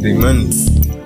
Big money.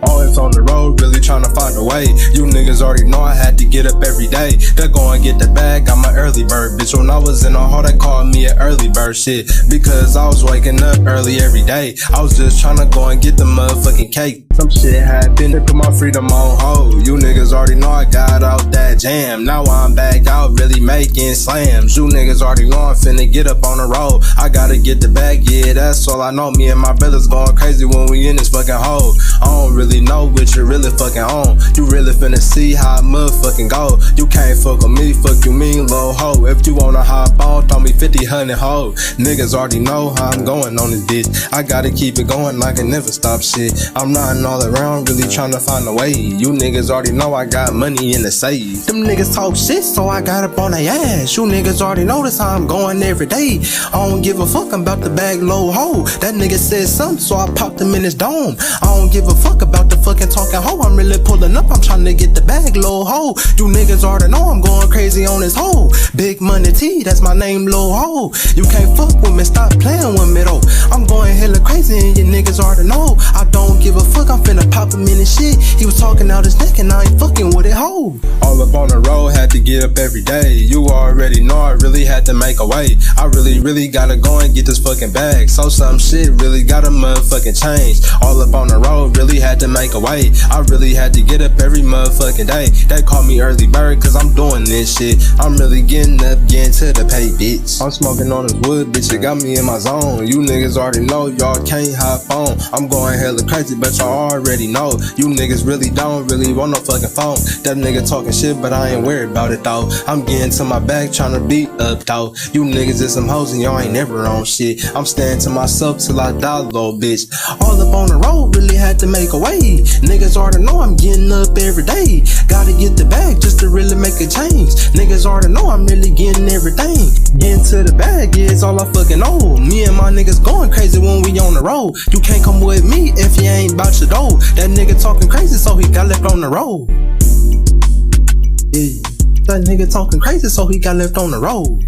Always on the road, really tryna find a way. You niggas already know I had to get up every day to go and get the bag. I'm an early bird, bitch. When I was in the hall, they called me an early bird, shit. Because I was waking up early every day. I was just tryna go and get the motherfucking cake. Some shit happened to put my freedom on hold. You niggas already know I got out that jam. Now I'm back out, really making slams. You niggas already know I'm finna get up on the road. I gotta get the bag, yeah, that's all I know. Me and my brothers going crazy when we in this fucking hole. I don't really know what you really fucking on. You really finna see how I motherfucking go. You can't fuck with me, fuck you mean, little hoe. If you wanna hop on, throw me 50, 100 hoe. Niggas already know how I'm going on this bitch. I gotta keep it going, I can never stop shit. I'm riding all around, really tryna find a way. You niggas already know I got money in the safe. Them niggas talk shit, so I got up on their ass. You niggas already notice how I'm going every day. I don't give a fuck about the bag low hoe. That nigga said something, so I popped him in his dome. I don't give a fuck about the fucking talking hoe. I'm really pulling up, I'm trying to get the bag low hoe. You niggas already know I'm going crazy on this hoe. BigMoneyT, that's my name, low hoe. You can't fuck with me, stop playing with me though. I'm going hella crazy and you niggas already know. I don't give a fuck, I'm finna pop him in his shit. He was talking out his neck and I ain't fucking with it, hoe. All up on the road, had to get up every day. You already know I really had to make a way. I really gotta go and get this fucking bag. So some shit really gotta motherfucking change. All up on the road, really had to make a way. I really had to get up every motherfucking day. They call me early bird cause I'm doing this shit. I'm really getting up, getting to the pay, bitch. I'm smoking on this wood, bitch, it got me in my zone. You niggas already know, y'all can't hop on. I'm going hella crazy, but y'all already know. You niggas really don't really want no fucking phone. That nigga talking shit, but I ain't worried about it though. I'm getting to my bag, tryna beat up though. You niggas is some hoes and y'all ain't never on shit. I'm staying to myself till I die, little bitch. All up on the road, really had to make a way. Niggas already know I'm getting up every day. Gotta get the bag just to really make a change. Niggas already know I'm really getting everything. Getting to the bag, yeah, it's all I fucking know. Me and my niggas going crazy when we on the road. You can't come with me if you ain't bout your dough. That nigga talking crazy, so he got left on the road. Yeah, that nigga talking crazy, so he got left on the road.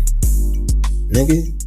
Nigga.